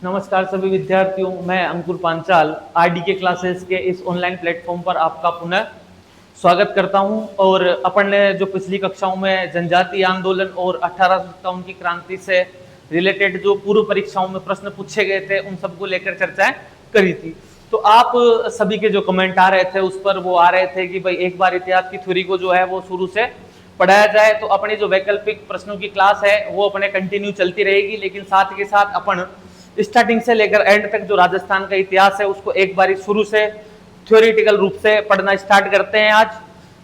नमस्कार सभी विद्यार्थियों, मैं अंकुर पांचाल आरडीके क्लासेस के इस ऑनलाइन प्लेटफॉर्म पर आपका पुनः स्वागत करता हूं। और अपन ने जो पिछली कक्षाओं में जनजातीय आंदोलन और 1857 की क्रांति से रिलेटेड जो पूर्व परीक्षाओं में प्रश्न पूछे गए थे उन सबको लेकर चर्चाएं करी थी। तो आप सभी के जो कमेंट आ रहे थे उस पर वो आ रहे थे कि भाई एक बार इतिहास की थ्योरी को जो है वो शुरू से पढ़ाया जाए। तो अपनी जो वैकल्पिक प्रश्नों की क्लास है वो अपने कंटिन्यू चलती रहेगी, लेकिन साथ के साथ अपन स्टार्टिंग से लेकर एंड तक जो राजस्थान का इतिहास है उसको एक बार शुरू से थ्योरेटिकल रूप से पढ़ना स्टार्ट करते हैं आज।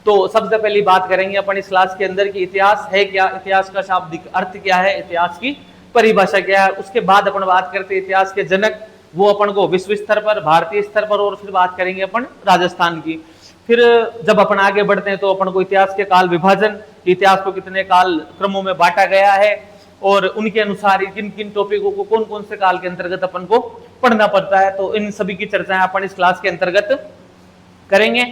तो सबसे पहली बात करेंगे अपन इस क्लास के अंदर कि इतिहास है क्या, इतिहास का शाब्दिक अर्थ क्या है, इतिहास की परिभाषा क्या है। उसके बाद अपन बात करते हैं इतिहास के जनक, वो अपन को विश्व स्तर पर, भारतीय स्तर पर, और फिर बात करेंगे अपन राजस्थान की। फिर जब अपन आगे बढ़ते हैं तो अपन को इतिहास के काल विभाजन, इतिहास को कितने काल क्रमों में बांटा गया है और उनके अनुसार किन किन टॉपिकों को कौन कौन से काल के अंतर्गत अपन को पढ़ना पड़ता है, तो इन सभी की चर्चाएं अपन इस क्लास के अंतर्गत करेंगे।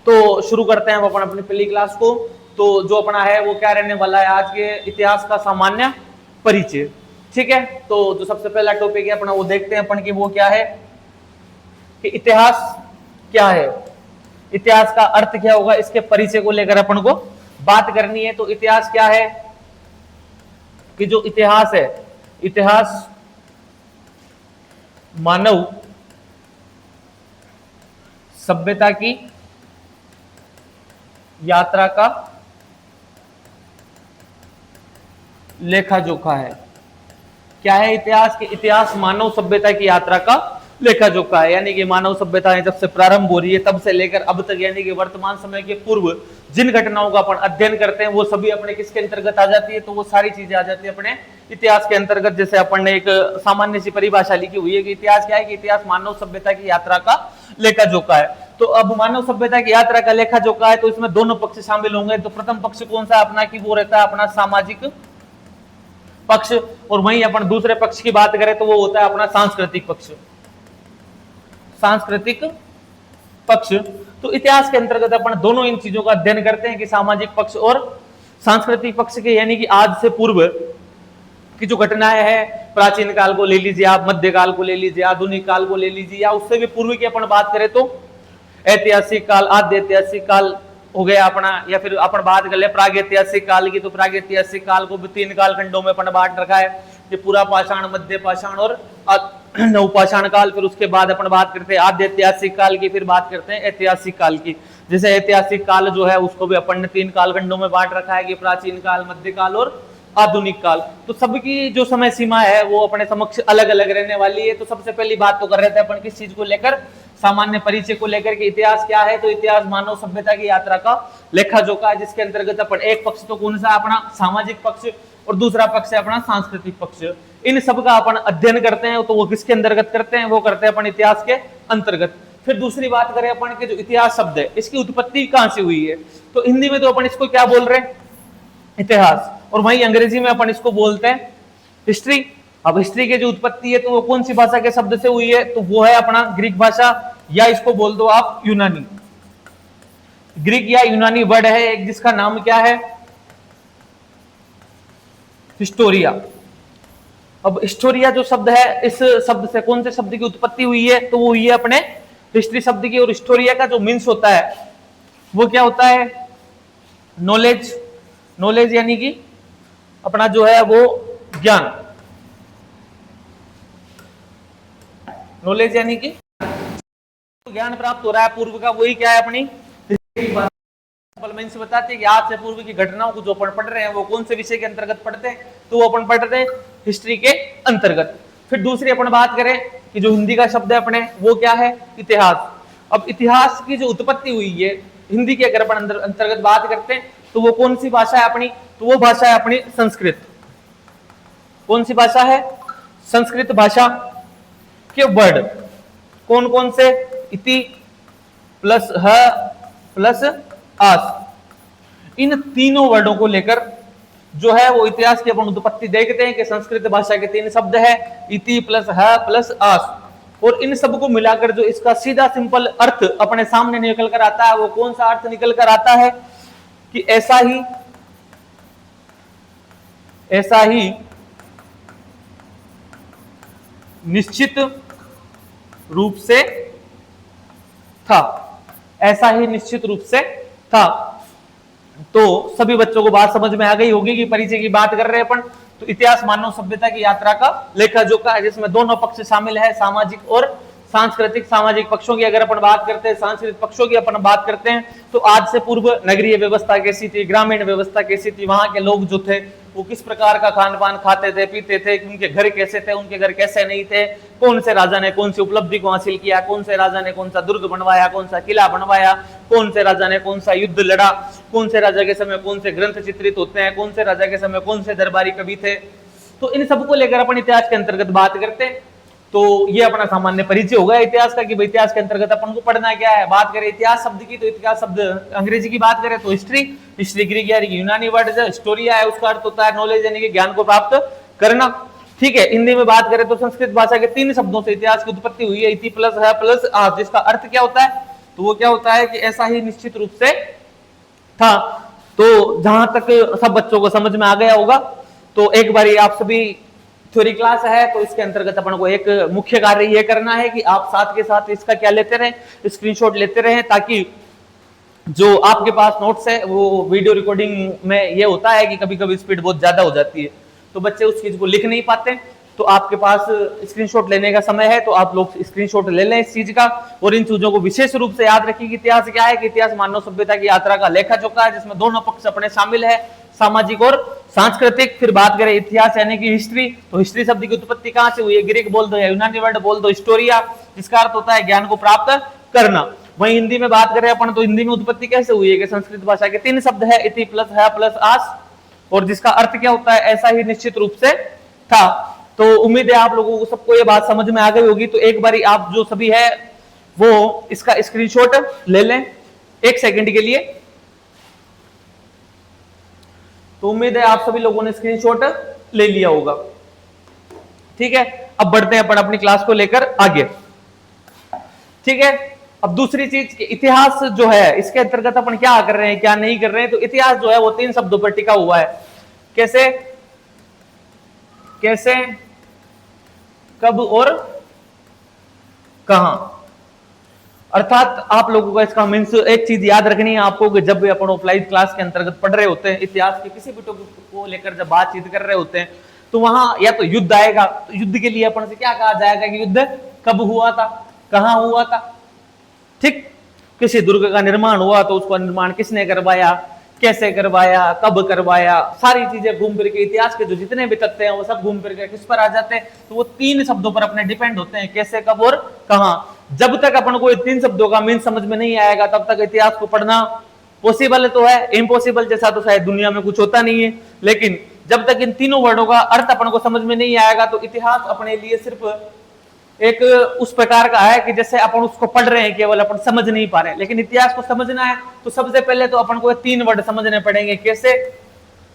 तो शुरू करते हैं अपन अपनी पहली क्लास को। तो जो अपना है वो क्या रहने वाला है आज के इतिहास का सामान्य परिचय। ठीक है, तो जो सबसे पहला टॉपिक है अपना वो देखते हैं अपन की वो क्या है कि इतिहास क्या है, इतिहास का अर्थ क्या होगा, इसके परिचय को लेकर अपन को बात करनी है। तो इतिहास क्या है कि जो इतिहास है, इतिहास मानव सभ्यता की यात्रा का लेखा जोखा है। क्या है इतिहास? कि इतिहास मानव सभ्यता की यात्रा का लेखा जोखा है, यानी कि मानव सभ्यताएं जब से प्रारंभ हो रही है तब से लेकर अब तक, यानी कि वर्तमान समय के पूर्व जिन घटनाओं का अपन अध्ययन करते हैं वो सभी अपने किसके अंतर्गत आ जाती है? तो वो सारी चीजें आ जाती है अपने इतिहास के अंतर्गत। जैसे अपन ने एक सामान्य सी परिभाषा लिखी हुई है कि इतिहास क्या है कि इतिहास मानव सभ्यता की यात्रा का लेखा जोखा है। तो अब मानव सभ्यता की यात्रा का लेखा जोखा है तो इसमें दोनों पक्ष शामिल होंगे। तो प्रथम पक्ष कौन सा अपना कि वो रहता है अपना सामाजिक पक्ष, और वहीं अपन दूसरे पक्ष की बात करें तो वो होता है अपना सांस्कृतिक पक्ष, सांस्कृतिक पक्ष। तो इतिहास के अंतर्गत अपन दोनों इन चीजों का अध्ययन करते हैं कि सामाजिक पक्ष और सांस्कृतिक पक्ष के, यानी कि आज से पूर्व की जो घटनाएं हैं, प्राचीन काल को ले लीजिए आप, मध्यकाल को ले लीजिए, आधुनिक काल को ले लीजिए, या उससे भी पूर्व की अपन बात करें तो ऐतिहासिक काल, आद्य ऐतिहासिक काल हो गया अपना, या फिर अपन बात कर ले प्रागैतिहासिक काल की। तो प्रागैतिहासिक काल को भी 3 कालखंडों में अपन बांट रखा है, ये पूरा पाषाण, मध्य पाषाण और नवपाषाण काल। फिर उसके बाद अपन बात करते हैं आद्य ऐतिहासिक काल की, फिर बात करते हैं ऐतिहासिक काल की। जैसे ऐतिहासिक काल जो है उसको भी अपन ने 3 कालखंडों में बांट रखा है कि प्राचीन काल, मध्यकाल और आधुनिक काल। तो सबकी जो समय सीमा है वो अपने समक्ष अलग अलग रहने वाली है। तो सबसे पहली बात तो कर रहे थे अपन किस चीज को लेकर, सामान्य परिचय को लेकर कि इतिहास क्या है। तो इतिहास मानव सभ्यता की यात्रा का लेखा जोखा है, जिसके अंतर्गत अपन एक पक्ष तो कौन सा अपना सामाजिक पक्ष और दूसरा पक्ष है अपना सांस्कृतिक पक्ष, इन सब का अपन अध्ययन करते हैं। तो वो किसके अंतर्गत करते हैं? वो करते हैं अपन इतिहास के अंतर्गत। फिर दूसरी बात करें अपन के जो इतिहास शब्द है इसकी उत्पत्ति कहां से हुई है, तो हिंदी में तो अपन इसको क्या बोल रहे हैं? इतिहास, और वहीं अंग्रेजी में अपन इसको बोलते हैं हिस्ट्री। अब हिस्ट्री की जो उत्पत्ति है तो वो कौन सी भाषा के शब्द से हुई है? तो वो है अपना ग्रीक भाषा, या इसको बोल दो आप यूनानी। ग्रीक या यूनानी वर्ड है एक जिसका नाम क्या है? हिस्टोरिया। अब हिस्टोरिया जो शब्द है, इस शब्द से कौन से शब्द की उत्पत्ति हुई है? तो वो हुई है अपने हिस्ट्री शब्द की। और हिस्टोरिया का जो मीन्स होता है वो क्या होता है? नॉलेज। नॉलेज यानी कि अपना जो है वो ज्ञान। नॉलेज यानी कि ज्ञान प्राप्त हो रहा है पूर्व का, वही क्या है अपनी बताते हैं कि आज से पूर्व की घटनाओं को जो अपन पढ़ रहे हैं वो कौन से विषय के अंतर्गत पढ़ते हैं? तो वो अपन पढ़ रहे हैं हिस्ट्री के अंतर्गत। फिर दूसरी अपन बात करें कि जो हिंदी का शब्द है अपने वो क्या है? इतिहास। अब इतिहास की जो उत्पत्ति हुई है हिंदी के अगर अपन अंतर्गत बात करते हैं तो वो कौन सी भाषा है अपनी? तो वो भाषा है अपनी संस्कृत। कौन सी भाषा है? संस्कृत भाषा के वर्ड कौन कौन से? इति प्लस ह प्लस आस, इन तीनों वर्डों को लेकर जो है वो इतिहास की अपन उत्पत्ति देखते हैं कि संस्कृत भाषा के 3 शब्द है, इति प्लस ह प्लस आस, और इन सब को मिलाकर जो इसका सीधा सिंपल अर्थ अपने सामने निकल कर आता है वो कौन सा अर्थ निकल कर आता है? कि ऐसा ही निश्चित रूप से था, ऐसा ही निश्चित रूप से था। तो सभी बच्चों को बात समझ में आ गई होगी कि परिचय की बात कर रहे हैं अपन। तो इतिहास मानव सभ्यता की यात्रा का लेखा जोखा है, जिसमें दोनों पक्ष शामिल है, सामाजिक और सांस्कृतिक। सामाजिक पक्षों की अगर अपन बात करते हैं, सांस्कृतिक पक्षों की अपन बात करते हैं, तो आज से पूर्व नगरीय व्यवस्था कैसी थी, ग्रामीण व्यवस्था कैसी थी, वहां के लोग जो थे वो किस प्रकार का खान पान खाते थे, पीते थे, उनके घर कैसे थे, उनके घर कैसे नहीं थे, कौन से राजा ने कौन सी उपलब्धि को हासिल किया, कौन से राजा ने कौन सा दुर्ग बनवाया, कौन सा किला बनवाया, कौन से राजा ने कौन सा युद्ध लड़ा, कौन से राजा के समय कौन से ग्रंथ चित्रित होते हैं, कौन से राजा के समय कौन से दरबारी कवि थे। तो इन सबको लेकर अपन इतिहास के अंतर्गत बात करते हैं। तो ये अपना सामान्य परिचय होगा इतिहास का कि भाई इतिहास के अंतर्गत अपन को पढ़ना क्या है। बात करें इतिहास शब्द की, तो इतिहास शब्द अंग्रेजी की बात करें तो हिस्ट्री, हिस्ट्री ग्रीक यानी कि यूनानी वर्ड है, हिस्टोरिया है, उसका अर्थ होता है नॉलेज यानी कि ज्ञान को प्राप्त करना। ठीक है, हिंदी में बात करें तो संस्कृत भाषा के 3 शब्दों से इतिहास की उत्पत्ति हुई है, इति प्लस है प्लस आज, जिसका अर्थ क्या होता है, तो वो क्या होता है कि ऐसा ही निश्चित रूप से था। तो जहां तक सब बच्चों को समझ में आ गया होगा, तो एक बारी आप सभी थ्योरी क्लास है, तो इसके अंतर्गत अपन को एक मुख्य कार्य ये करना है कि आप साथ के साथ इसका क्या लेते रहें, स्क्रीनशॉट लेते रहें, ताकि जो आपके पास नोट्स है वो वीडियो रिकॉर्डिंग में ये होता है कि कभी कभी स्पीड बहुत ज्यादा हो जाती है, तो बच्चे उस चीज को लिख नहीं पाते। तो आपके पास स्क्रीनशॉट लेने का समय है, तो आप लोग स्क्रीनशॉट ले लें इस चीज का, और इन चीजों को विशेष रूप से याद रखिए कि इतिहास क्या है, कि इतिहास मानव सभ्यता की यात्रा का लेखा जोखा है, जिसमें दोनों पक्ष अपने शामिल है, सामाजिक और सांस्कृतिक। फिर बात करें इतिहास यानी कि हिस्ट्री, तो हिस्ट्री शब्द की उत्पत्ति कहां से हुई है, ग्रीक बोल दो या यूनानी वर्ड बोल दो, हिस्टोरिया, जिसका अर्थ होता है ज्ञान को प्राप्त करना। वहीं हिंदी में बात करें अपन, तो हिंदी में उत्पत्ति कैसे हुई है कि संस्कृत भाषा के 3 शब्द है, इति प्लस है प्लस आस, और जिसका अर्थ क्या होता है, ऐसा ही निश्चित रूप से था। तो उम्मीद है आप लोगों को सबको ये बात समझ में आ गई होगी। तो एक बारी आप जो सभी है वो इसका स्क्रीनशॉट ले लें 1 सेकंड के लिए। तो उम्मीद है आप सभी लोगों ने स्क्रीनशॉट ले लिया होगा। ठीक है, अब बढ़ते हैं अपन अपनी क्लास को लेकर आगे। ठीक है, अब दूसरी चीज, इतिहास जो है इसके अंतर्गत अपन क्या कर रहे हैं क्या नहीं कर रहे हैं। तो इतिहास जो है वो 3 शब्दों पर टिका हुआ है, कैसे, कैसे, कब और कहां। अर्थात आप लोगों का इसका मीन्स एक चीज याद रखनी है आपको कि जब भी अपन ऑफलाइन क्लास के अंतर्गत पढ़ रहे होते हैं, इतिहास के किसी भी टॉपिक को लेकर जब बातचीत कर रहे होते हैं, तो वहां या तो युद्ध आएगा, तो युद्ध के लिए अपन से क्या कहा जाएगा कि युद्ध कब हुआ था, कहां हुआ था। ठीक, किसी दुर्ग का निर्माण हुआ तो उसका निर्माण किसने करवाया, कैसे करवाया, कब करवाया, सारी चीजें घूम फिर के इतिहास के जो जितने भी तथ्य हैं वो सब घूम फिर के किस पर आ जाते हैं, तो वो 3 शब्दों पर अपने डिपेंड होते हैं, कैसे, कब और कहां। जब तक अपन को 3 शब्दों का मीन समझ में नहीं आएगा तब तक इतिहास को पढ़ना पॉसिबल तो है, इम्पॉसिबल जैसा तो शायद दुनिया में कुछ होता नहीं है। लेकिन जब तक इन तीनों वर्डों का अर्थ अपन को समझ में नहीं आएगा, तो इतिहास अपने लिए सिर्फ एक उस प्रकार का है कि जैसे अपन उसको पढ़ रहे हैं, केवल अपन समझ नहीं पा रहे हैं। लेकिन इतिहास को समझना है तो सबसे पहले तो अपन को 3 वर्ड समझने पड़ेंगे, कैसे,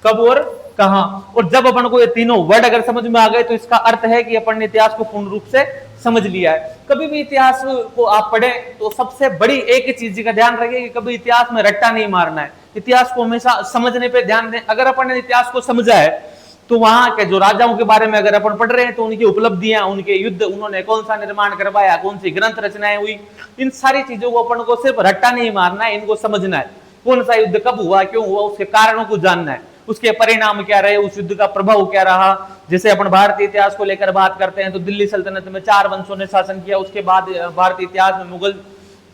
कब और कहां। और जब अपन को ये तीनों वर्ड अगर समझ में आ गए तो इसका अर्थ है कि अपन ने इतिहास को पूर्ण रूप से समझ लिया है। कभी भी इतिहास को आप पढ़ें तो सबसे बड़ी एक चीज का ध्यान रखें कि कभी इतिहास में रट्टा नहीं मारना है, इतिहास को हमेशा समझने पे ध्यान दें। अगर अपन ने इतिहास को समझा है तो वहां के जो राजाओं के बारे में अगर अपन पढ़ रहे हैं तो उनकी उपलब्धियां, उनके युद्ध, उन्होंने कौन सा निर्माण करवाया, कौन सी ग्रंथ रचनाएं हुई, इन सारी चीजों को अपन को सिर्फ रट्टा नहीं मारना है, इनको समझना है। कौन सा युद्ध कब हुआ, क्यों हुआ, उसके कारणों को जानना है, उसके परिणाम क्या रहे, उस युद्ध का प्रभाव क्या रहा। जैसे अपन भारतीय इतिहास को लेकर बात करते हैं तो दिल्ली सल्तनत में 4 वंशों ने शासन किया, उसके बाद भारतीय इतिहास में मुगल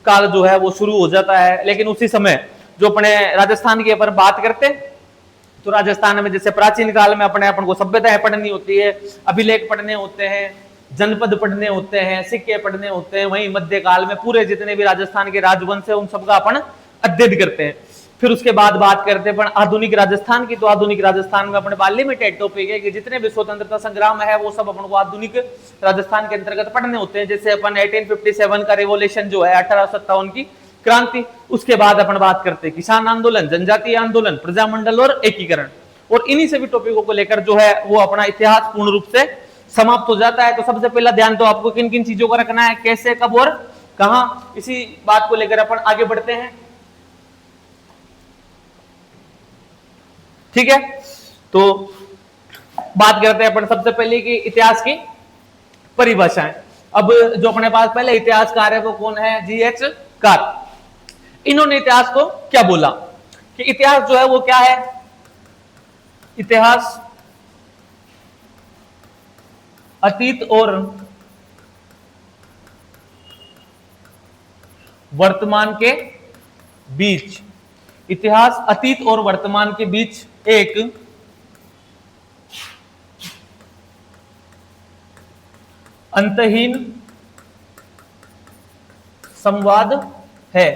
काल जो है वो शुरू हो जाता है। लेकिन उसी समय जो अपने राजस्थान की अपन बात करते हैं तो राजस्थान में जैसे प्राचीन काल में अपने अपन को सभ्यताएं पढ़नी होती है, अभिलेख पढ़ने होते हैं, जनपद पढ़ने होते हैं, सिक्के पढ़ने होते हैं। वहीं मध्य काल में पूरे जितने भी राजस्थान के राजवंश है उन सबका अपन अध्ययन करते हैं। फिर उसके बाद बात करते हैं आधुनिक राजस्थान की, तो आधुनिक राजस्थान में अपने पास लिमिटेड टॉपिक है कि जितने भी स्वतंत्रता संग्राम है वो सब अपन को आधुनिक राजस्थान के अंतर्गत पढ़ने होते हैं। जैसे अपन 1857 का रिवोल्यूशन जो है 1857 की क्रांति, उसके बाद अपन बात करते हैं किसान आंदोलन, जनजातीय आंदोलन, प्रजामंडल और एकीकरण। और इन्हीं सभी टॉपिकों को लेकर जो है वो अपना इतिहास पूर्ण रूप से समाप्त हो जाता है। तो सबसे पहला ध्यान तो आपको किन किन चीजों का रखना है, कैसे, कब और कहां, इसी बात को लेकर अपन आगे बढ़ते हैं। ठीक है, तो बात करते हैं अपन सबसे पहले कि इतिहास की परिभाषाएं। अब जो अपने पास पहले इतिहासकार है वो कौन है, GH कार। इन्होंने इतिहास को क्या बोला कि इतिहास जो है वो क्या है, इतिहास अतीत और वर्तमान के बीच, इतिहास अतीत और वर्तमान के बीच एक अंतहीन संवाद है।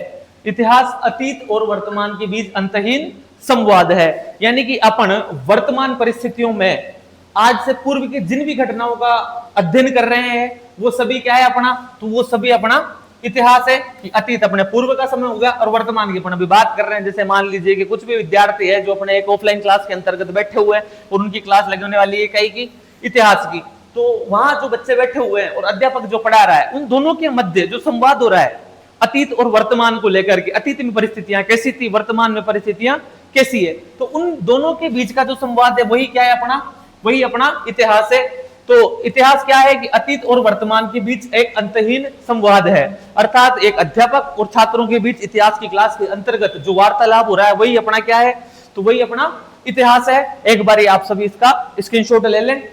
इतिहास अतीत और वर्तमान के बीच अंतहीन संवाद है, यानी कि अपन वर्तमान परिस्थितियों में आज से पूर्व की जिन भी घटनाओं का अध्ययन कर रहे हैं वो सभी क्या है अपना, तो वो सभी अपना इतिहास है। कि अतीत अपने पूर्व का समय हो गया और वर्तमान की अपन अभी बात कर रहे हैं। जैसे मान लीजिए कि कुछ भी विद्यार्थी है जो अपने एक ऑफलाइन क्लास के अंतर्गत बैठे हुए हैं और उनकी क्लास लगने वाली है कई की, इतिहास की, तो वहां जो बच्चे बैठे हुए हैं और अध्यापक जो पढ़ा रहा है, उन दोनों के मध्य जो संवाद हो रहा है अतीत और वर्तमान को लेकर के, अतीत में परिस्थितियां कैसी थी, वर्तमान में परिस्थितियां कैसी है, तो उन दोनों के बीच का जो संवाद है वही क्या है अपना, वही अपना इतिहास है। तो इतिहास क्या है कि अतीत और वर्तमान के बीच एक अंतहीन संवाद है, अर्थात एक अध्यापक और छात्रों के बीच इतिहास की क्लास के अंतर्गत जो वार्तालाप हो रहा है वही अपना क्या है, तो वही अपना इतिहास है। एक बारी आप सभी इसका स्क्रीनशॉट ले लें,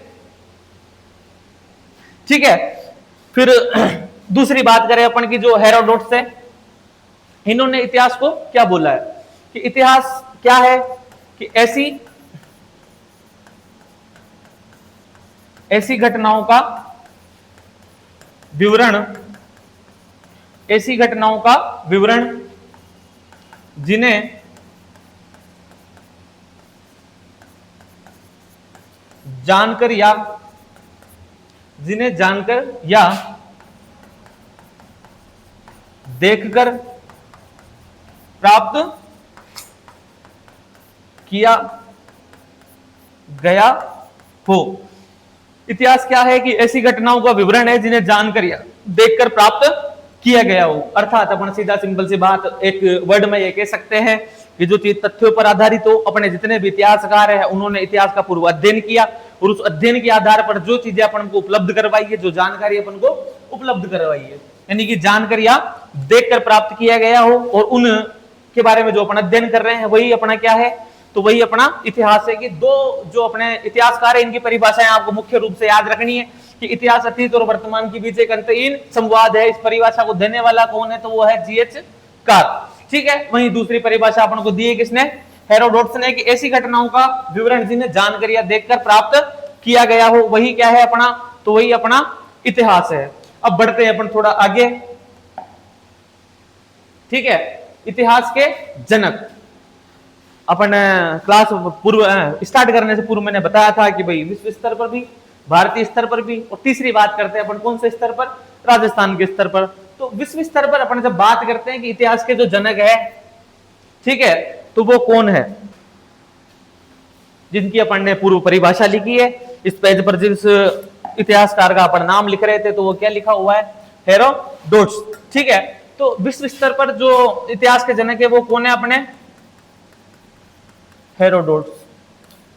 ठीक है। फिर दूसरी बात करें अपन की, जो हेरोडोटस है, इन्होंने इतिहास को क्या बोला है कि इतिहास क्या है कि ऐसी घटनाओं का विवरण, ऐसी घटनाओं का विवरण जिन्हें जानकर या देखकर प्राप्त किया गया हो। इतिहास क्या है कि ऐसी घटनाओं का विवरण है जिन्हें जानकर या देखकर प्राप्त किया गया हो, अर्थात अपन सीधा सिंपल सी बात एक वर्ड में ये कह सकते हैं कि जो चीज तथ्यों पर आधारित हो, अपने जितने भी इतिहासकार हैं उन्होंने इतिहास का पूर्व अध्ययन किया और उस अध्ययन के आधार पर जो चीजें अपन को उपलब्ध करवाई है, जो जानकारी अपन को उपलब्ध करवाई है, यानी कि जानकारियां देखकर प्राप्त किया गया हो और उन के बारे में जो अपन अध्ययन कर रहे हैं वही अपना क्या है, तो वही अपना इतिहास है। कि दो जो अपने इतिहासकार है इनकी परिभाषाएं आपको मुख्य रूप से याद रखनी है कि इतिहास अतीत और वर्तमान के बीच एक अंतहीन संवाद है। इस परिभाषा को देने वाला कौन है, तो वो है GH कार, ठीक है। वहीं दूसरी परिभाषा अपन को दी है किसने, हेरोडोटस ने, कि ऐसी घटनाओं का विवरण जिन्हें जानकारियां देखकर प्राप्त किया गया हो वही क्या है अपना, तो वही अपना इतिहास है। अब बढ़ते हैं अपन थोड़ा आगे, ठीक है। इतिहास के जनक, अपन क्लास पूर्व स्टार्ट करने से पूर्व मैंने बताया था कि भाई विश्व स्तर पर भी, भारतीय स्तर पर भी, और तीसरी बात करते हैं अपन कौन से स्तर पर, राजस्थान के स्तर पर। तो विश्व स्तर पर अपन जब बात करते हैं कि इतिहास के जो जनक है, ठीक है, तो वो कौन है, जिनकी अपन ने पूर्व परिभाषा लिखी है। इस पेज पर जिस इतिहासकार का अपन नाम लिख रहे थे तो वो क्या लिखा हुआ है, हेरोडोटस, ठीक है। तो विश्व स्तर पर जो इतिहास के जनक है वो कौन है अपने, हेरोडोटस।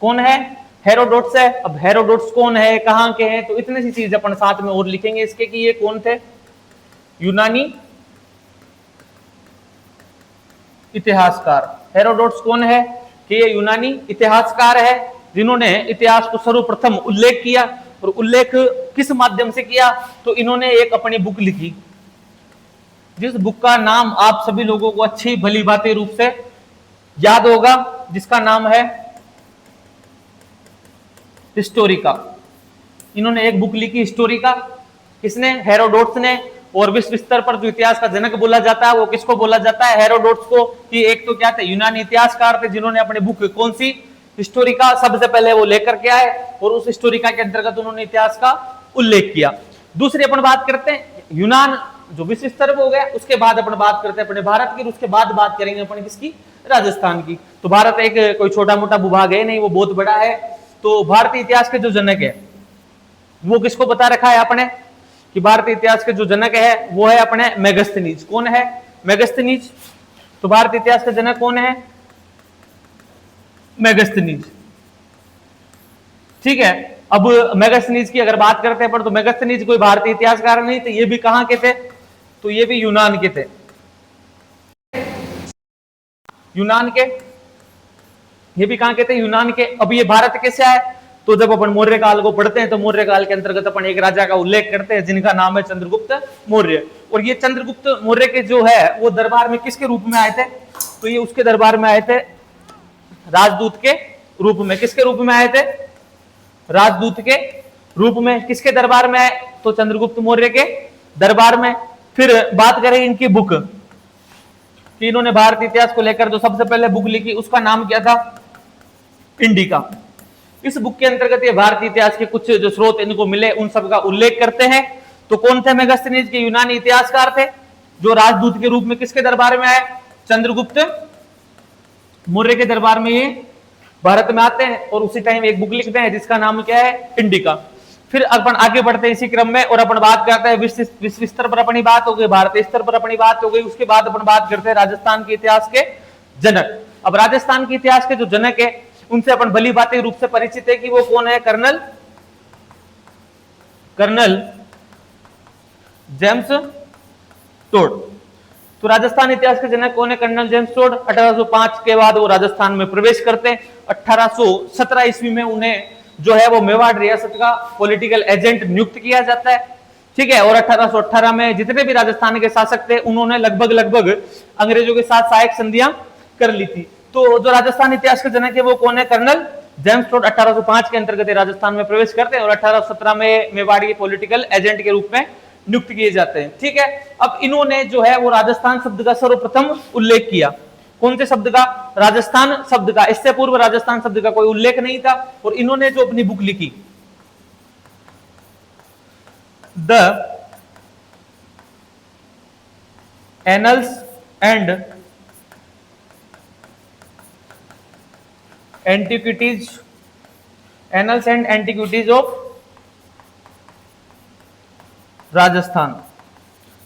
कौन है, हेरोडोटस है। अब हेरोडोटस कौन है, कहां के हैं, तो इतनी सी चीज अपन साथ में और लिखेंगे इसके कि ये कौन थे, यूनानी इतिहासकार। हेरोडोटस कौन है कि ये यूनानी इतिहासकार है जिन्होंने इतिहास को सर्वप्रथम उल्लेख किया, और उल्लेख किस माध्यम से किया, तो इन्होंने एक अपनी बुक लिखी जिस बुक का नाम आप सभी लोगों को अच्छी भली भांति रूप से याद होगा, जिसका नाम है हिस्टोरिका। इन्होंने एक बुक लिखी हिस्टोरिका, किसने, हेरोडोटस ने। और विश्व स्तर पर जो इतिहास का जनक बोला जाता है वो किसको बोला जाता है, हेरोडोटस को। कि एक तो क्या थे, यूनानी इतिहासकार थे जिन्होंने अपनी बुक कौन सी, हिस्टोरिका, सबसे पहले वो लेकर के आए और उस हिस्टोरिका के अंतर्गत उन्होंने इतिहास का उल्लेख किया। दूसरी अपन बात करते हैं यूनान जो विश्व स्तर पर हो गया, उसके बाद अपन बात करते हैं अपने भारत की, उसके बाद बात करेंगे अपन किसकी, राजस्थान की। तो भारत एक कोई छोटा मोटा भूभाग है नहीं, वो बहुत बड़ा है। तो भारतीय इतिहास के जो जनक है वो किसको बता रखा है आपने, कि भारतीय इतिहास के जो जनक है वो है अपने मेगस्थनीज। कौन है, मेगस्थनीज। तो भारतीय इतिहास का जनक कौन है, मेगस्थनीज, ठीक है। अब मेगास्थनीज की अगर बात करते हैं तो मेगास्थनीज कोई भारतीय इतिहासकार नहीं थे, ये भी कहां के थे, तो ये भी यूनान के थे, यूनान के, ये भी कहां के थे, यूनान के। अब ये भारत कैसे आए, तो जब अपन मौर्य काल को पढ़ते हैं तो मौर्य काल के अंतर्गत अपन एक राजा का उल्लेख करते हैं जिनका नाम है चंद्रगुप्त मौर्य। और ये चंद्रगुप्त मौर्य के जो है वो दरबार में किसके रूप में आए थे, तो ये उसके दरबार में आए थे राजदूत के रूप में। किसके रूप में आए थे, राजदूत के रूप में। किसके दरबार में आए, तो चंद्रगुप्त मौर्य के दरबार में। फिर बात करें इनकी बुक कि इन्होंने भारतीय इतिहास को लेकर जो सबसे पहले बुक लिखी उसका नाम क्या था, इंडिका। इस बुक के अंतर्गत ये भारतीय इतिहास के कुछ जो स्रोत इनको मिले उन सब का उल्लेख करते हैं। तो कौन थे मेगास्थनीज के, यूनानी इतिहासकार थे जो राजदूत के रूप में किसके दरबार में आए, चंद्रगुप्त मौर्य के दरबार में ये भारत में आते हैं और उसी टाइम एक बुक लिखते हैं जिसका नाम क्या है, इंडिका। फिर अपन आगे बढ़ते हैं इसी क्रम में और अपन बात करते हैं विश्व स्तर पर अपनी बात हो गई, भारतीय स्तर पर अपनी बात हो गई। उसके बाद अपन बात करते हैं राजस्थान के इतिहास के जनक। अब राजस्थान के इतिहास के जो जनक है उनसे अपन भली बातें रूप से परिचित है कि वो कौन है, कर्नल जेम्स टोड। तो राजस्थान इतिहास के जनक कौन है, कर्नल जेम्स टोड। 1805 के बाद वो राजस्थान में प्रवेश करते हैं। 1817 ईस्वी में उन्हें जो है वो मेवाड़ रियासत का पॉलिटिकल एजेंट नियुक्त किया जाता है, ठीक है। और 1818 में जितने भी राजस्थान के शासक थे उन्होंने लगभग अंग्रेजों के साथ सहायक संधियां कर ली थी। तो जो राजस्थान इतिहास के जनक है वो कौन है, कर्नल जेम्स टोड। 1805 के अंतर्गत राजस्थान में प्रवेश करते हैं और 1817 में मेवाड़ी पॉलिटिकल एजेंट के रूप में नियुक्त किए जाते हैं, ठीक है। अब इन्होंने जो है वो राजस्थान शब्द का सर्वप्रथम उल्लेख किया। कौन से शब्द का, राजस्थान शब्द का। इससे पूर्व राजस्थान शब्द का कोई उल्लेख नहीं था। और इन्होंने जो अपनी बुक लिखी the annuls and antiquities, annuls and antiquities of Rajasthan,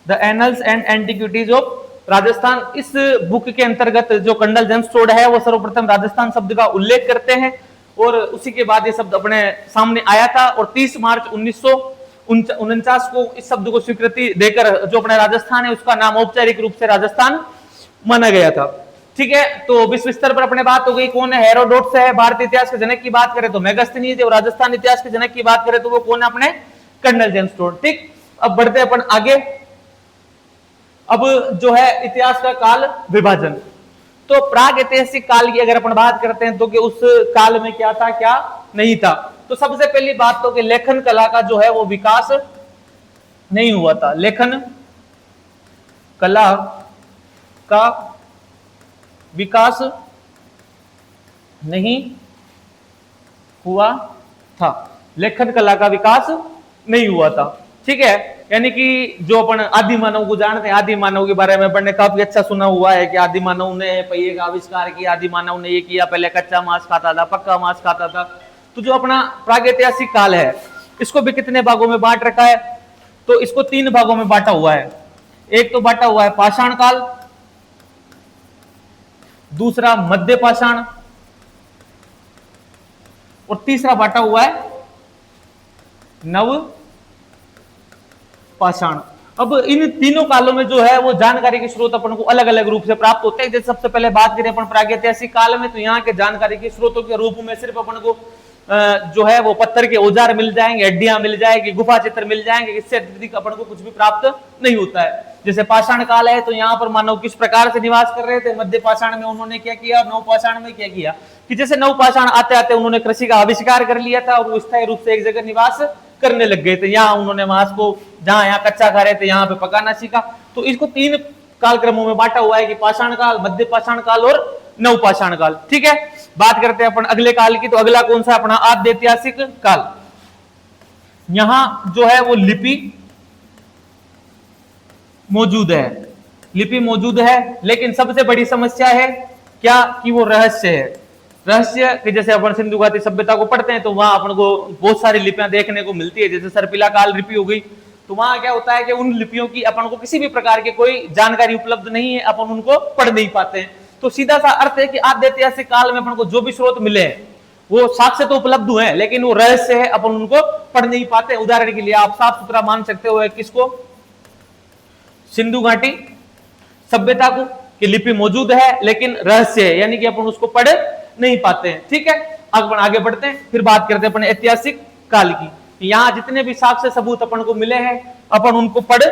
the annuls and antiquities of Rajasthan. इस बुक के अंतर्गत जो कर्नल जेम्स टोड है वो सर्वप्रथम राजस्थान शब्द का उल्लेख करते हैं और उसी के बाद ये शब्द अपने सामने आया था। और 30 मार्च 1949 को इस शब्द को स्वीकृति देकर जो अपना राजस्थान है उसका नाम औपचारिक रूप से राजस्थान माना गया था, ठीक है। तो विश्व स्तर पर अपने बात हो गई। कौन है, हेरोडोटस है। भारतीय इतिहास के जनक की बात करें तो मेगास्थनीज है और राजस्थान इतिहास के जनक की बात करें तो वो कौन है, अपने कर्नल जेम्स टोड, ठीक। अब बढ़ते हैं अपन आगे। अब जो है इतिहास का काल विभाजन। तो प्राग ऐतिहासिक काल की अगर अपन बात करते हैं तो कि उस काल में क्या था क्या नहीं था। तो सबसे पहली बात तो कि लेखन कला का जो है वो विकास नहीं हुआ था। लेखन कला का विकास नहीं हुआ था, लेखन कला का विकास नहीं हुआ था, ठीक है। यानी कि जो अपन आदि मानव को जानते हैं, आदि मानव के बारे में अपन ने काफी अच्छा सुना हुआ है कि आदि मानव ने पहिए का आविष्कार किया, आदि मानव ने ये किया, पहले कच्चा मांस खाता था, पक्का मांस खाता था। तो जो अपना प्रागैतिहासिक काल है इसको भी कितने भागों में बांट रखा है, तो इसको 3 भागों में बांटा हुआ है। एक तो बांटा हुआ है पाषाण काल, दूसरा मध्य पाषाण और तीसरा बांटा हुआ है नव पाषाण। अब इन तीनों कालों में जो है वो जानकारी के स्रोत अपन को अलग अलग रूप से प्राप्त होते हैं। जैसे सबसे पहले बात करें अपन प्रागैतिहासिक काल में, तो यहाँ के जानकारी के स्रोतों के रूप में सिर्फ अपन को जो है वो पत्थर के औजार मिल जाएंगे, हड्डियां मिल जाएगी, गुफा चित्र मिल जाएंगे। इससे अतिरिक्त अपन को कुछ भी प्राप्त नहीं होता है। जैसे पाषाण काल है तो यहाँ पर मानव किस प्रकार से निवास कर रहे थे, मध्य पाषाण में उन्होंने क्या किया, नव पाषाण में क्या किया कि जैसे नव पाषाण आते आते उन्होंने कृषि का आविष्कार कर लिया था और वो स्थायी रूप से एक जगह निवास करने लग गए थे। यहाँ उन्होंने मांस को जहां यहाँ कच्चा खा रहे थे यहाँ पे पकाना सीखा। तो इसको 3 कालक्रमों में बांटा हुआ है कि पाषाण काल, मध्य पाषाण काल और नव पाषाण काल, ठीक है। बात करते हैं अपन अगले काल की, तो अगला कौन सा अपना आद्य ऐतिहासिक काल। यहां जो है वो लिपि मौजूद है, लिपि मौजूद है, लेकिन सबसे बड़ी समस्या है क्या कि वो रहस्य है। रहस्य कि जैसे अपन सिंधु घाटी सभ्यता को पढ़ते हैं तो वहां अपन को बहुत सारी लिपियां देखने को मिलती है। जैसे सर्पिला काल लिपि हो गई, तो वहां क्या होता है कि उन लिपियों की अपन को किसी भी प्रकार की कोई जानकारी उपलब्ध नहीं है, अपन उनको पढ़ नहीं पाते हैं। तो सीधा सा अर्थ है कि आद्य ऐतिहासिक काल में अपन को जो भी स्रोत मिले हैं वो साक्ष्य तो उपलब्ध हुए हैं लेकिन वो रहस्य है, अपन उनको पढ़ नहीं पाते। उदाहरण के लिए आप साफ सुथरा मान सकते हो किसको, सिंधु घाटी सभ्यता को, कि लिपि मौजूद है लेकिन रहस्य है, यानी कि अपन उसको पढ़ नहीं पाते हैं। ठीक है, अपन आगे बढ़ते हैं, फिर बात करते हैं अपन ऐतिहासिक काल की। यहां जितने भी साक्ष्य सबूत अपन को मिले हैं अपन उनको पढ़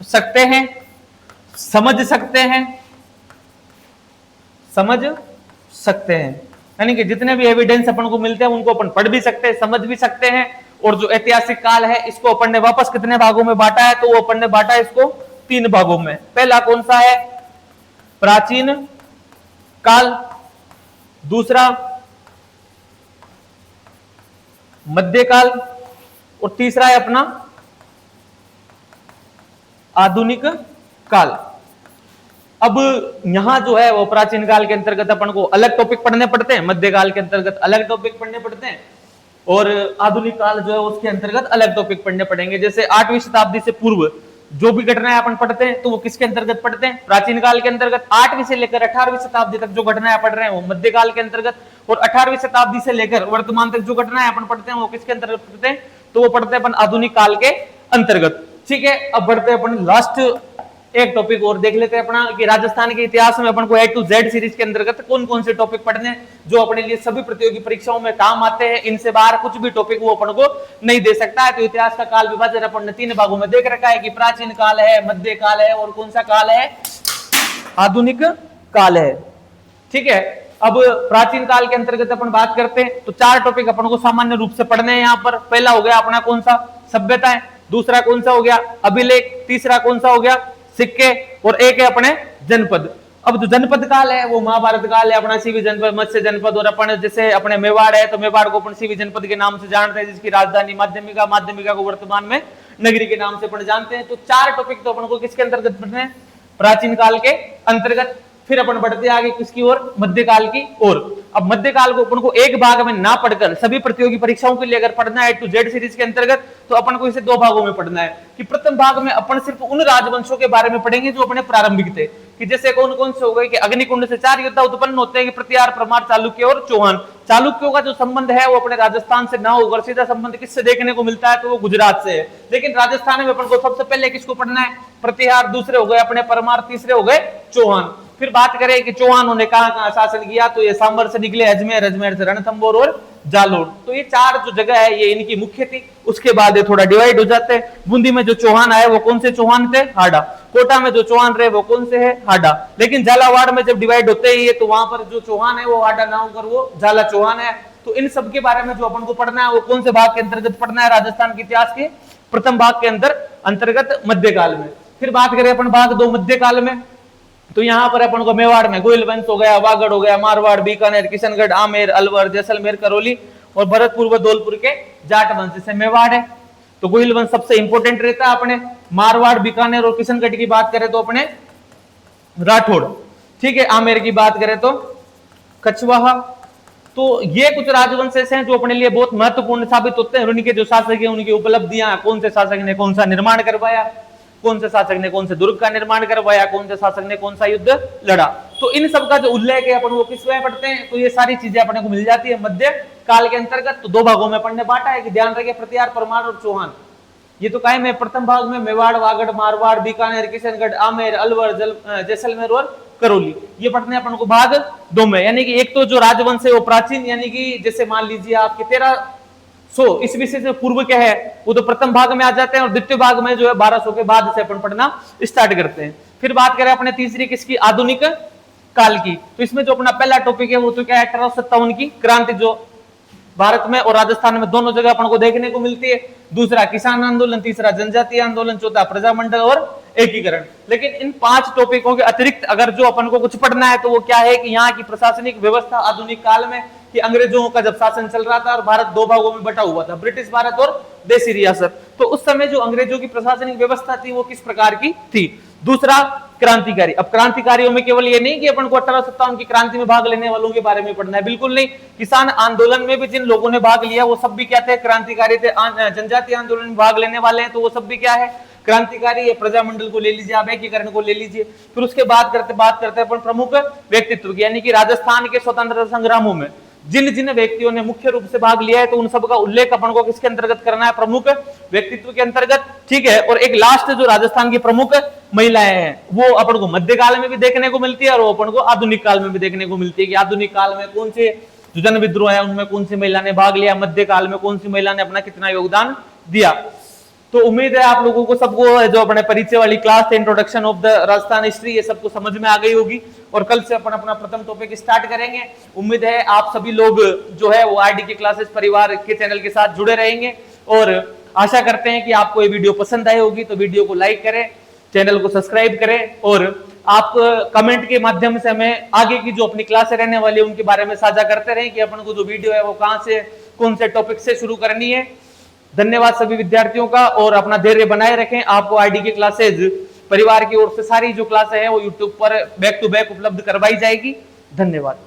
सकते हैं, समझ सकते हैं, यानी कि जितने भी एविडेंस अपन को मिलते हैं उनको अपन पढ़ भी सकते हैं, समझ भी सकते हैं। और जो ऐतिहासिक काल है इसको अपन ने वापस कितने भागों में बांटा है, तो वो अपन ने बांटा इसको 3 भागों में। पहला कौन सा है, प्राचीन काल, दूसरा मध्यकाल, और तीसरा है अपना आधुनिक काल। अब यहां जो है वो प्राचीन काल के अंतर्गत अपन को अलग टॉपिक पढ़ने पड़ते हैं, मध्यकाल के अंतर्गत अलग टॉपिक पढ़ने पड़ते हैं, और आधुनिक काल जो है उसके अंतर्गत अलग टॉपिक पढ़ने पड़ेंगे। जैसे 8वीं शताब्दी से पूर्व जो भी घटनाएं अपन पढ़ते हैं तो वो किसके अंतर्गत पढ़ते हैं, प्राचीन काल के अंतर्गत। 8वीं से लेकर 18वीं शताब्दी तक जो घटनाएं पढ़ रहे हैं वो मध्यकाल के अंतर्गत, और 18वीं शताब्दी से लेकर वर्तमान तक जो घटनाएं अपन पढ़ते हैं वो किसके अंतर्गत पढ़ते हैं, तो वो पढ़ते हैं अपन आधुनिक काल के अंतर्गत। ठीक है, अब बढ़ते हैं अपन लास्ट एक टॉपिक और देख लेते हैं अपना, कि राजस्थान के इतिहास में अपन को A to Z सीरीज के अंतर्गत कौन कौन से टॉपिक पढ़ने जो अपने लिए सभी प्रतियोगी परीक्षाओं में काम आते हैं। इनसे बाहर कुछ भी टॉपिक वो अपन को नहीं दे सकता है। तो इतिहास का काल विभाजन अपन ने 3 भागों में देख रखा है, कि प्राचीन काल है, मध्य काल है, और कौन सा काल है, आधुनिक काल है। ठीक है, अब प्राचीन काल के अंतर्गत अपन बात करते हैं तो 4 टॉपिक अपन को सामान्य रूप से पढ़ने हैं यहाँ पर। पहला हो गया अपना कौन सा, सभ्यता है, दूसरा कौन सा हो गया, अभिलेख, तीसरा कौन सा हो गया, सिक्के, और एक है अपने जनपद। अब जो जनपद काल है वो महाभारत काल है, अपना सीवी जनपद, मत्स्य जनपद, और अपन जैसे अपने मेवाड़ है तो मेवाड़ को अपन सीवी जनपद के नाम से जानते हैं, जिसकी राजधानी माध्यमिका, माध्यमिका को वर्तमान में नगरी के नाम से अपन जानते हैं। तो 4 टॉपिक तो अपन को किसके अंतर्गत पढ़ने हैं, प्राचीन काल के अंतर्गत। फिर अपन बढ़ते आगे किसकी ओर, मध्यकाल की ओर। अब मध्यकाल को अपन को एक भाग में ना पढ़कर सभी प्रतियोगी परीक्षाओं के लिए अगर पढ़ना है A to Z सीरीज के अंतर्गत, तो अपन को इसे 2 भागों में पढ़ना है। कि प्रथम भाग में अपन सिर्फ उन राजवंशों के बारे में पढ़ेंगे जो अपने प्रारंभिक थे, कि जैसे कौन कौन से हो गए, कि अग्निकुंड से 4 योद्धा उत्पन्न होते हैं, कि प्रतिहार, परमार, चालुक्य और चौहान। चालुक्यों का जो संबंध है वो अपने राजस्थान से ना होकर सीधा संबंध किससे देखने को मिलता है, तो वो गुजरात से है। लेकिन राजस्थान में अपन को सबसे पहले किसको पढ़ना है, प्रतिहार, दूसरे हो गए अपने परमार, तीसरे हो गए चौहान। फिर बात करें कि चौहानों ने कहां कहां शासन किया, तो ये सांबर से निकले अजमेर, अजमेर से रणथंभौर और जालोर। तो ये 4 जो जगह है ये इनकी मुख्य थी। उसके बाद ये थोड़ा डिवाइड हो जाते हैं। बूंदी में जो चौहान आए वो कौन से चौहान थे, हाडा। कोटा में जो चौहान रहे वो कौन से है, हाडा। लेकिन झालावाड़ में जब डिवाइड होते ही है तो वहां पर जो चौहान है वो हाडा ना होकर वो झाला चौहान है। तो इन सब के बारे में जो अपन को पढ़ना है वो कौन से भाग के अंतर्गत पढ़ना है, राजस्थान के इतिहास के प्रथम भाग के अंतर्गत मध्यकाल में। फिर बात करें अपन भाग 2 मध्यकाल में, तो यहां पर अपन को मेवाड़ में गोयल वंश हो गया, वागड़ हो गया, मारवाड़, बीकानेर, किशनगढ़, आमेर, अलवर, जैसलमेर, करौली, और भरतपुर व धौलपुर के जाट वंश से मेवाड़ है। तो गोयल वंश सबसे इंपोर्टेंट रहता है अपने। मारवाड़, बीकानेर और किशनगढ़ की बात करें तो अपने राठौड़। ठीक है, आमेर की बात करें तो कछवाहा। तो ये कुछ राजवंश ऐसे हैं जो अपने लिए बहुत महत्वपूर्ण साबित होते हैं। उनके जो शासक है उनकी उपलब्धियां, कौन से शासक ने कौन सा निर्माण करवाया, कौन से शासक ने कौन से दुर्ग का निर्माण करवाया, कौन से शासक ने कौन सा युद्ध लड़ा, तो इन सब का जो उल्लेख है अपन वो किस में पढ़ते हैं, तो ये सारी चीजें अपने को मिल जाती है मध्य काल के अंतर्गत। तो 2 भागों में पढ़ने बांटा है, कि ध्यान रखिए प्रतिहार, परमार और चौहान। ये तो कायम है। प्रथम भाग में मेवाड़, वागड़, मारवाड़, बीकानेर, किशनगढ़, आमेर, अलवर, जैसलमेर और करौली, ये पढ़ने अपन को भाग 2 में। यानी कि एक तो जो राजवंश है वो प्राचीन, यानी कि जैसे मान लीजिए आपके 1300 ईस्वी से पूर्व के है वो तो प्रथम भाग में आ जाते हैं, और द्वितीय भाग में जो है 1200 के बाद से अपन पढ़ना स्टार्ट करते हैं। फिर बात करें अपने तीसरी किसकी, आधुनिक काल की। तो इसमें जो अपना पहला टॉपिक है वो तो क्या है, 1857 की क्रांति, जो भारत में और राजस्थान में दोनों जगह अपन को देखने को मिलती है। दूसरा किसान आंदोलन, तीसरा जनजातीय आंदोलन, चौथा प्रजामंडल और एकीकरण। लेकिन इन 5 टॉपिकों के अतिरिक्त अगर जो अपन को कुछ पढ़ना है तो वो क्या है, कि यहाँ की प्रशासनिक व्यवस्था आधुनिक काल में, कि अंग्रेजों का जब शासन चल रहा था और भारत 2 भागों में बटा हुआ था, ब्रिटिश भारत और देसी रियासत, तो उस समय जो अंग्रेजों की प्रशासनिक व्यवस्था थी वो किस प्रकार की थी। दूसरा क्रांतिकारी। अब क्रांतिकारियों में केवल ये नहीं कि अपन को 1857 की क्रांति में भाग लेने वालों के बारे में पढ़ना है, बिल्कुल नहीं। किसान आंदोलन में भी जिन लोगों ने भाग लिया वो सब भी क्या थे, क्रांतिकारी थे। जनजातीय आंदोलन में भाग लेने वाले हैं तो वो सब भी क्या है, क्रांतिकारी प्रजामंडल को ले लीजिए, आप एकीकरण को ले लीजिए। फिर उसके बाद करते अपन प्रमुख व्यक्तित्व की, यानी कि राजस्थान के स्वतंत्रता संग्रामों में जिन जिन व्यक्तियों ने मुख्य रूप से भाग लिया है, तो उन सब का उल्लेख अपन को किसके अंतर्गत करना है, प्रमुख व्यक्तित्व के अंतर्गत, ठीक है। और एक लास्ट जो राजस्थान की प्रमुख महिलाएं हैं, वो अपन को मध्यकाल में भी देखने को मिलती है और वो अपन को आधुनिक काल में भी देखने को मिलती है कि आधुनिक काल में कौन से जो जन विद्रोह है उनमें कौन सी महिला ने भाग लिया, मध्यकाल में कौन सी महिला ने अपना कितना योगदान दिया। तो उम्मीद है आप लोगों को सबको जो अपने परिचय वाली क्लास थे, introduction of the Rajasthan history, ये सबको समझ में आ गई होगी। और कल से अपन अपना प्रथम टॉपिक स्टार्ट करेंगे। उम्मीद है आप सभी लोग जो है वो आरडी के क्लासेस परिवार के चैनल के साथ जुड़े रहेंगे और आशा करते हैं कि आपको ये वीडियो पसंद आई होगी। तो वीडियो को लाइक करें, चैनल को सब्सक्राइब करें और आप कमेंट के माध्यम से हमें आगे की जो अपनी क्लासें रहने वाली है उनके बारे में साझा करते रहें कि अपन को जो वीडियो है वो कहां से कौन से टॉपिक से शुरू करनी है। धन्यवाद सभी विद्यार्थियों का और अपना धैर्य बनाए रखें। आपको आरडी के क्लासेज परिवार की ओर से सारी जो क्लासें हैं वो यूट्यूब पर बैक टू बैक उपलब्ध करवाई जाएगी। धन्यवाद।